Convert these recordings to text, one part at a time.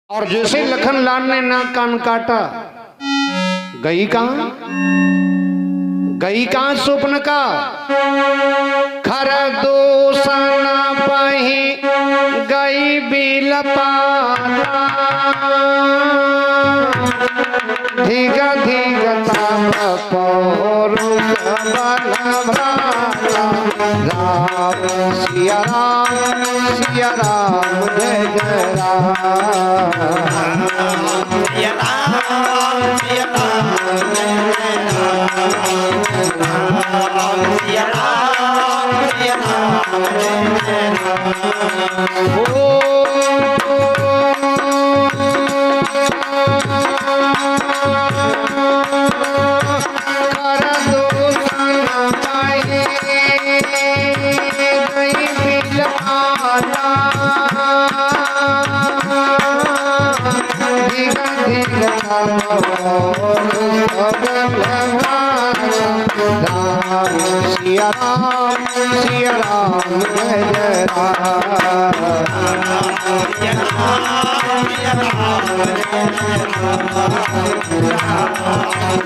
और जैसे लखन लाल ने नाक कान काटा, गई कहां स्वप्न का, खर दोष न पही गई बिलपाला, धीग धीग ताप पौरुष बल भाला, राम सिया राम जय जय राम, सिया राम सिया राम सिया राम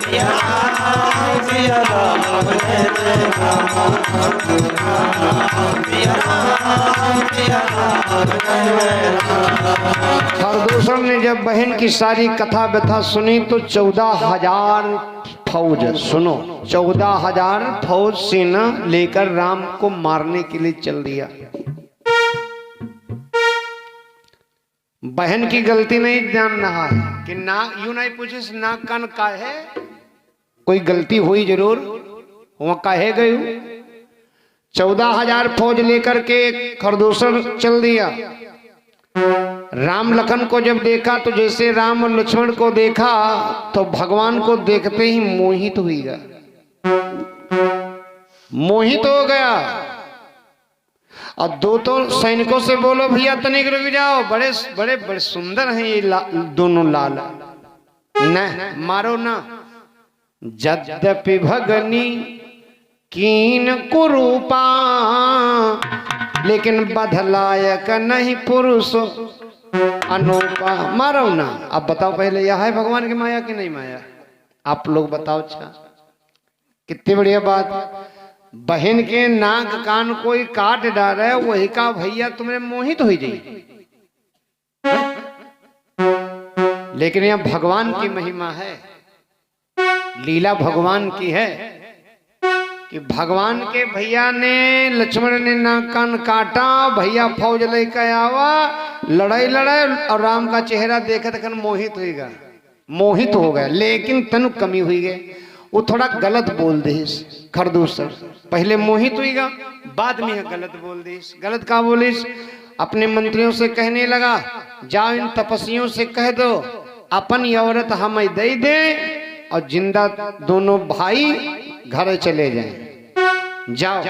सिया सिया राम जय जय खरदूषण ने जब बहन की सारी कथा व्यथा सुनी तो 14,000 फौज, सुनो 14,000 फौज सेना लेकर राम को मारने के लिए चल दिया। बहन की गलती नहीं जान रहा है कि ना यूं नहीं पूछे नाक कान का है, कोई गलती हुई जरूर, वहां काहे गए। 14,000 फौज लेकर के खरदूषण चल दिया। राम लखन को जब देखा तो जैसे राम और लक्ष्मण को देखा तो भगवान को देखते ही मोहित हुई गया, मोहित हो गया। और दो तो सैनिकों से बोलो भैया तनिक रुक जाओ, बड़े बड़े बड़े सुंदर हैं ये दोनों लाल, न मारो ना। यद्यपि भगनी कीन कुरूपा, लेकिन बधलायक नहीं पुरुष अनूपा, मारो ना। अब बताओ पहले यह है भगवान की माया कि नहीं माया, आप लोग बताओ। अच्छा कितनी बढ़िया बात, बहन के नाक कान कोई काट डाल है, वही का भैया तुम्हें मोहित हुई जाए। लेकिन यह भगवान की महिमा है, लीला भगवान की है कि भगवान के भैया ने लक्ष्मण ने नाक कान काटा, भैया फौज लेकर आवा, लड़ाई लड़ाई और राम का चेहरा देखा तक मोहित होगा, मोहित हो गया। लेकिन तनु कमी हुई गई, वो थोड़ा गलत बोल दे खरदूषण, पहले मोहित हुईगा बाद में गलत बोल दे। गलत का बोलिस, अपने मंत्रियों से कहने लगा जाओ इन तपस्वियों से कह दो अपन औरत हमें दे दे और जिंदा दोनों भाई घर चले जाएं। जाओ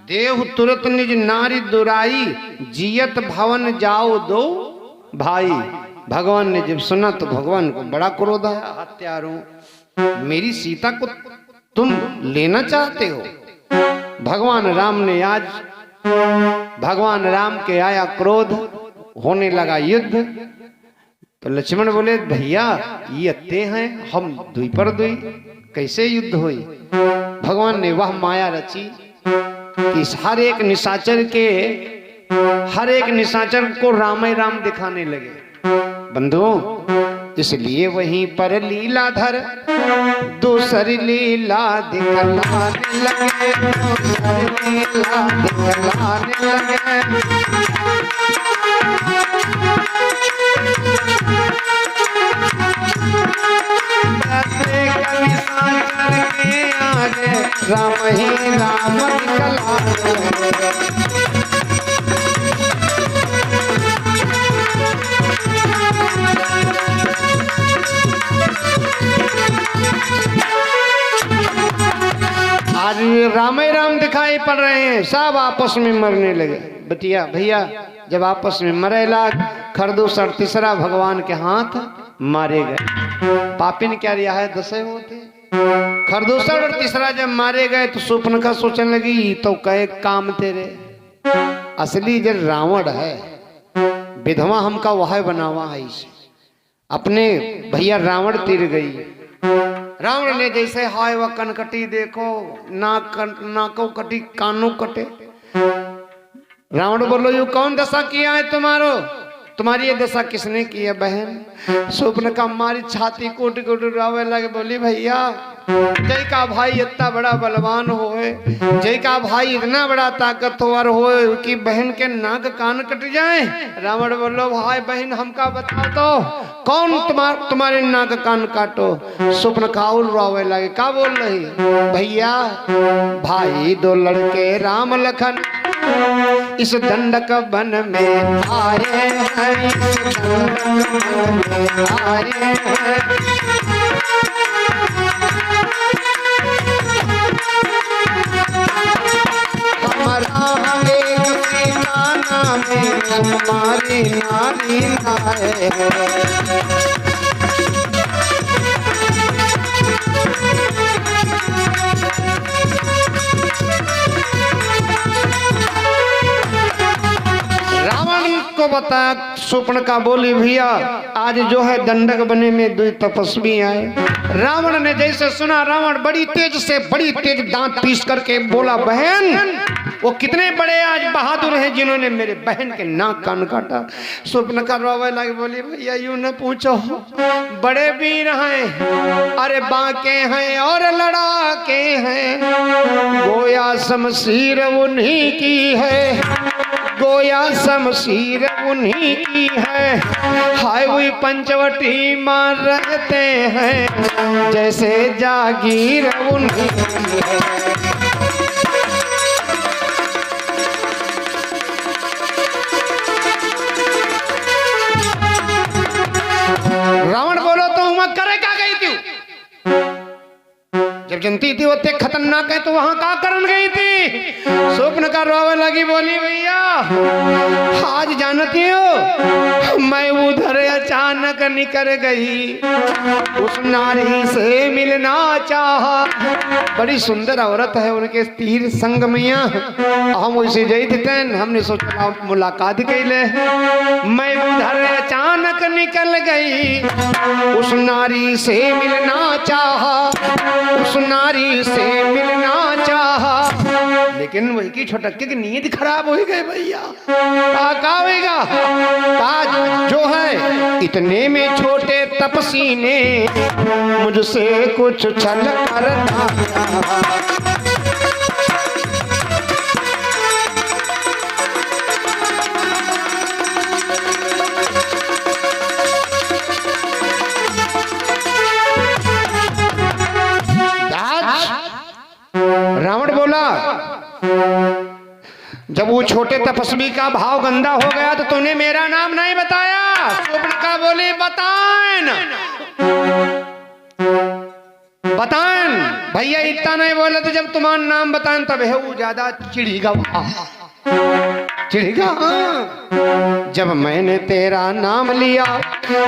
देव तुरंत निज नारी दुराई, जियत भवन जाओ दो भाई। भगवान ने जब सुना तो भगवान को बड़ा क्रोध आया, हत्यारों मेरी सीता को तुम लेना चाहते हो। भगवान राम ने आज, भगवान राम के आया क्रोध, होने लगा युद्ध। तो लक्ष्मण बोले भैया ये अत्ते हैं, हम दुई पर दुई कैसे युद्ध हुई। भगवान ने वह माया रची कि हर एक निशाचर को राम ही राम दिखाने लगे। बंधुओं इसलिए वहीं पर लीलाधर दूसरी लीला दिखलाने लगे, दूसरी लीला दिखलाने लगे। आगे राम ही राम दिखलाने लगे। आज राम ही राम दिखाई पड़ रहे हैं, सब आपस में मरने लगे। बतिया भैया जब आपस में मरे लाग, खरदूषण तीसरा भगवान के हाथ मारे गए। पापी ने क्या रिया है, 10 होते। खरदूषण और तीसरा जब मारे गए तो सुपनखा सोचने लगी तो कहे काम तेरे, असली जो रावण है विधवा हमका वह बनावा है इसे। अपने भैया रावण तीर गई। रावण ने जैसे हाय वह कनकटी देखो, नाको कटी कानों कटे। रावण बोलो यू कौन दशा किया है तुम्हारी ये दशा किसने की है बहन? स्वप्न का मारी छाती कूट कूट रावे लगे। बोली भैया जय का भाई इतना बड़ा बलवान होए, जय का भाई इतना बड़ा ताकतवर होए कि बहन के नाक कान कट जाए। रावण बोलो भाई बहन हमका बता दो कौन तुम्हारे नाक कान काटो। स्वप्न काउल रावे लगे। का बोल रही? भैया भाई दो लड़के राम लखन इस दंडक वन में आए हैं, इस दंडक वन में आए हैं। हमारा एक सीता नाम तुम्हारी नारी लाए हैं। को बता स्वप्न का बोली भैया आज जो है दंडक बने में दो तपस्वी आए। रावण ने जैसे सुना, रावण बड़ी तेज दांत पीस करके बोला बहन वो कितने बड़े आज बहादुर हैं जिन्होंने मेरे बहन के नाक कान काटा। स्वप्न का रोवे लगे। बोली भैया यूं न पूछो, बड़े वीर हैं, अरे बाके हैं और लड़ाके हैं। गोया शमशीर उन्हीं की है, गोया शमशीर उन्हीं की है। हाय वही पंचवटी मार रहते हैं, जैसे जागीर उन्हीं की है। रावण बोलो तो वहां करे क्या गई थी? जब जनती थी वो ते खतरनाक है तो वहां का करन गई थी? स्वप्न का रोवे लगी। बोली भैया आज जानती हो मैं उधर अचानक निकल गई, उस नारी से मिलना चाहा। बड़ी सुंदर औरत है, उनके तीर संग मिया हम उसे जई थे। हमने सोचा मुलाकात कैले। मैं उधर अचानक निकल गई, उस नारी से मिलना चाहा, उस नारी से मिलना चाहा। लेकिन वही की छोटक्के की नींद खराब हो गई भैया। का होगा का जो है इतने में छोटे तपसी ने मुझसे कुछ छल करना। रावण बोला जब वो छोटे तपस्वी का भाव गंदा हो गया तो तूने मेरा नाम नहीं बताया। स्वप्न का बोली बताएं भैया इतना नहीं बोले तो जब तुम्हारा नाम बताएं तब है वो ज्यादा चिढ़ेगा। जब मैंने तेरा नाम लिया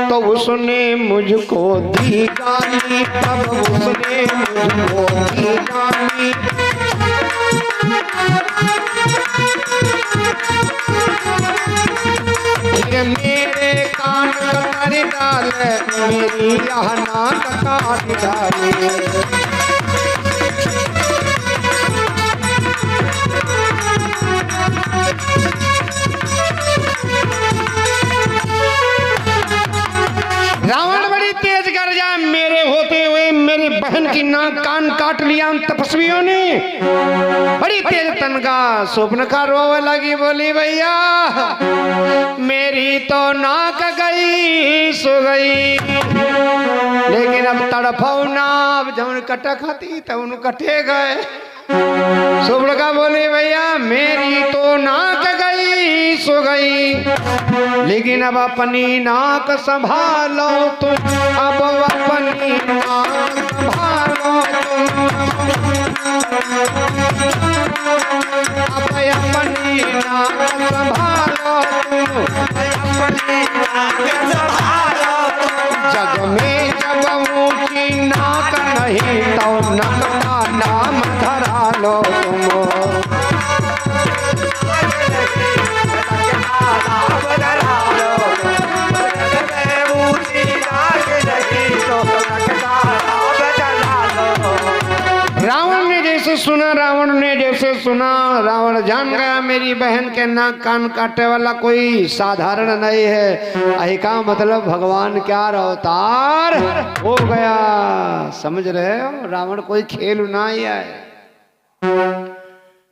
तो उसने मुझको दी गाली, तब उसने मुझको दी गाली। मेरे कान कटारी डाल, मेरी यह नाक काट डाली। रावण बड़ी तेज गर्जा, मेरे होते हुए मेरी बहन की नाक कान काट लिया तपस्वियों ने। बड़ी तेज तनका। स्वप्न का रोवे लगी। बोली भैया मेरी तो नाक गई सो गई, लेकिन अब तड़फो ना, अब जब कटा खाती तब उन कटे गए। स्वप्न का बोली भैया मेरी तो नाक गई सो गई, लेकिन अब अपनी नाक संभालो तुम, अब अपनी नाक संभालो तुम, अब अपनी नाक संभालो तुम, अपनी नाक संभालो तुम। जग में जब ऊंची नाक नहीं तो नक का नाम धरा लो तुम। जैसे सुना रावण ने, जैसे सुना रावण जान गया मेरी बहन के नाक कान काटने वाला कोई साधारण नहीं है। अहि का मतलब भगवान क्या अवतार हो गया। समझ रहे हो, रावण कोई खेल ना ही है।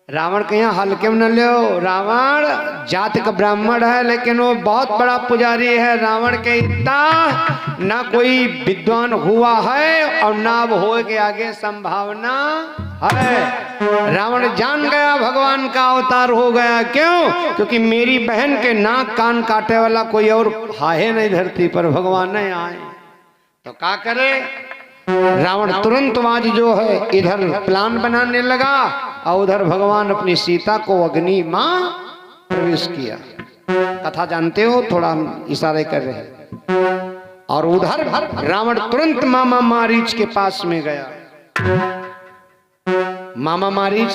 रावण के यहाँ हल्के में न लो। रावण जात का ब्राह्मण है, लेकिन वो बहुत बड़ा पुजारी है। रावण के इतना ना कोई विद्वान हुआ है और ना अब हो के आगे संभावना है। रावण जान गया भगवान का अवतार हो गया। क्यों? क्योंकि मेरी बहन के नाक कान काटे वाला कोई और है नहीं धरती पर, भगवान नहीं आए तो क्या करे। रावण तुरंत आज जो है इधर प्लान बनाने लगा और उधर भगवान अपनी सीता को अग्नि मां प्रवेश किया। कथा जानते हो, थोड़ा इशारे कर रहे हैं। और उधर रावण तुरंत मामा मारीच के पास में गया। मामा मारीच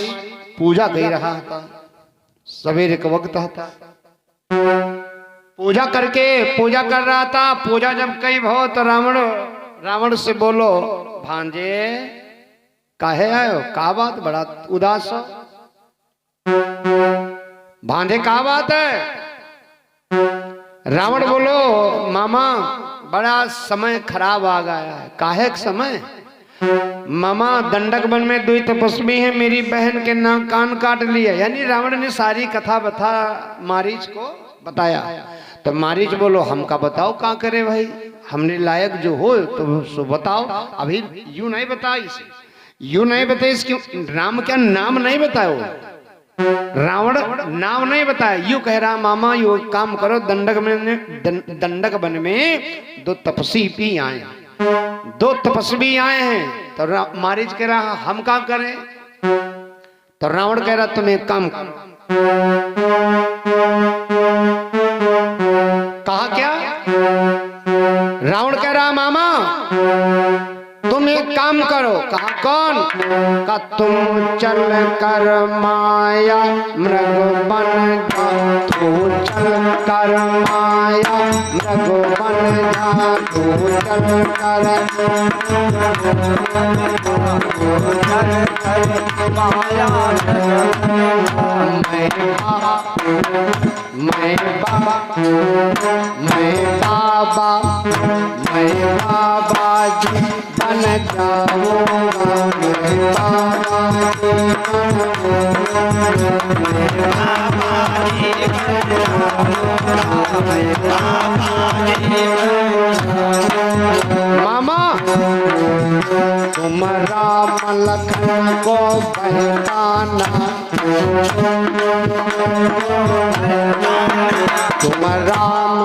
पूजा कर रहा था, सवेरे का वक्त था। पूजा कर रहा था। पूजा जब कई भो तो रावण से बोलो, भांजे काहे आयो, का बात बड़ा उदास हो। भांजे का बात है। रावण बोलो, मामा बड़ा समय खराब आ गया है। काहे समय? मामा दंडक वन में 2 तपस्वी हैं, मेरी बहन के नाक कान काट लिया। यानी रावण ने सारी कथा बता मारीच को बताया। तो मारीच बोलो, हमका बताओ का करे भाई, हमने लायक जो हो तो सो बताओ। अभी यूं नहीं बताइस, यूं नहीं बताइस। क्यों? राम क्या नाम नहीं बताओ। रावण नाम नहीं बताया। यूं कह रहा, मामा यू काम करो, दंडक वन में 2 तपस्वी आए, 2 तपस्वी आए हैं। तो मारीच कह रहा, हम काम करें? तो रावण कह रहा, तुम एक काम करो। कहा क्या? रावण कह रहा, मामा तुम एक काम करो। कहा कौन? का तुम चल कर माया मृग बन जा, तू चल कर माया मृग बन जा, तू चल कर माया। मैं बाबा जी बन जाऊंगा, मैं बाबा मामा तुम राम लखन को पहचाना, तुम राम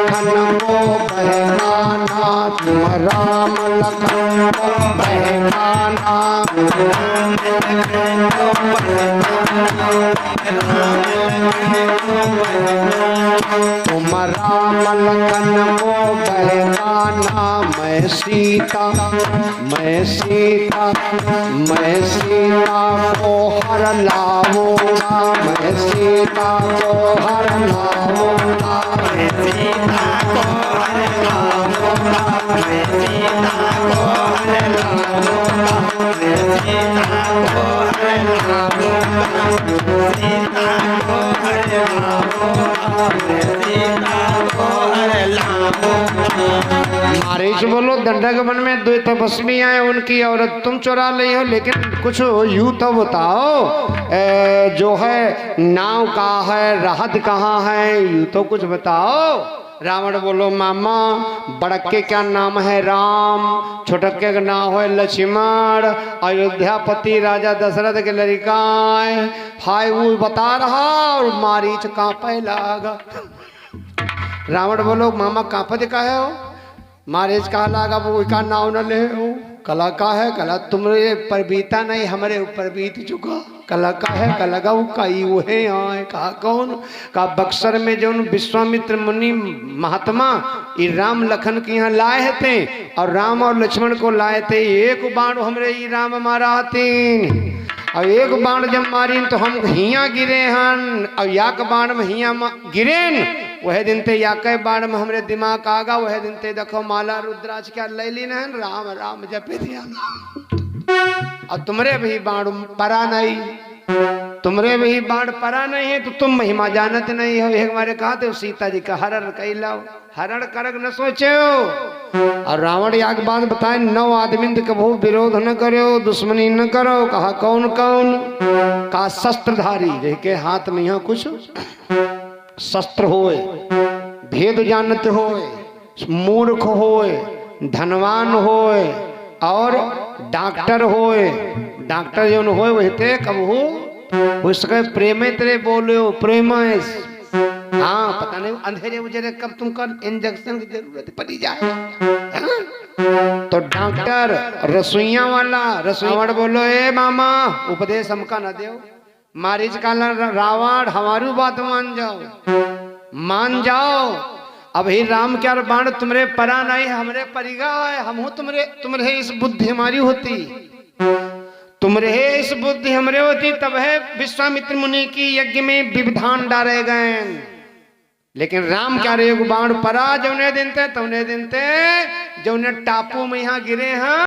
लखन को पहचाना, तुम राम लखन को पहचाना। तुम राम लखन को पहचाना। मैं सीता को हर लाऊंगा, मैं सीता को हर लाऊंगा, मैं सीता को हर लाऊंगा, मैं सीता को हर लाऊंगा, मैं सीता को हर लाऊंगा, सीता को हर लाऊंगा, मैं सीता को हर लाऊंगा। मारीच बोलो, दंडक वन में 2 तपस्वी आए, उनकी औरत तुम चुरा ली हो, लेकिन कुछ यूं तो बताओ, जो है नाव कहाँ है, राहत कहाँ है, यूं तो कुछ बताओ। रावण बोलो, मामा बड़के क्या नाम है राम, छोटके का नाम है लक्ष्मण, अयोध्यापति राजा दशरथ के लड़का है। हाय वो बता रहा और मारीच कांपे लागा। रावण बोलो, मामा कांपत का है हो, मारीच कहा लागा वो का नाव न ले हो, कला का है कला तुम्हारे पर बीता नहीं हमारे ऊपर बीत चुका कला का है कला का कई वो है यहाँ कहा कौन का बक्सर में जो विश्वामित्र मुनि महात्मा ये राम लखन के यहाँ लाए थे और राम और लक्ष्मण को लाए थे एक बाण हमरे ये राम मारा तीन और एक बाण जब मारी तो हम हिया गिरे हन और याक बाण में हिया गिरेन वह दिन ते याके बाण में हमरे दिमाग आगा वह दिन ते देखो माला रुद्राज क्या ले ली न राम राम जपे दिया और तुमरे भी बाण परा नहीं तुमरे भी बाण परा नहीं है तो तुम महिमा जानत नहीं हो एक हमारे कहा थे सीता जी का हरण कई लाओ हरण करक न सोचे और रावण याग बात बताए 9 आदमी कभू विरोध न करो दुश्मनी न करो कहा कौन कौन का शस्त्रधारी जिनके हाथ में यहाँ कुछ शस्त्र होए भेद जानत होए मूर्ख होए धनवान होए और डॉक्टर होए डॉक्टर जो होए वही ते कब हो उसके प्रेम तेरे बोलो प्रेम हाँ पता नहीं अंधेरे उजरे कब तुमको इंजेक्शन की जरूरत पड़ी जाए तो डॉक्टर रसोईया वाला रसोईया बोलो ए मामा उपदेश हमका न दो मारीच काला रावण हमारी बात मान जाओ अब ही राम क्या बाण तुम्हारे परा नहीं हमरे परिगा है हम हो तुम्हारे इस बुद्धि हमारी होती तुम्हारे इस बुद्धि हमरे होती तब है विश्वामित्र मुनि की यज्ञ में विविधान डाले गए लेकिन राम क्या रे बाण परा जौने दिन ते तौने दिन ते जौने टापू में यहाँ गिरे हैं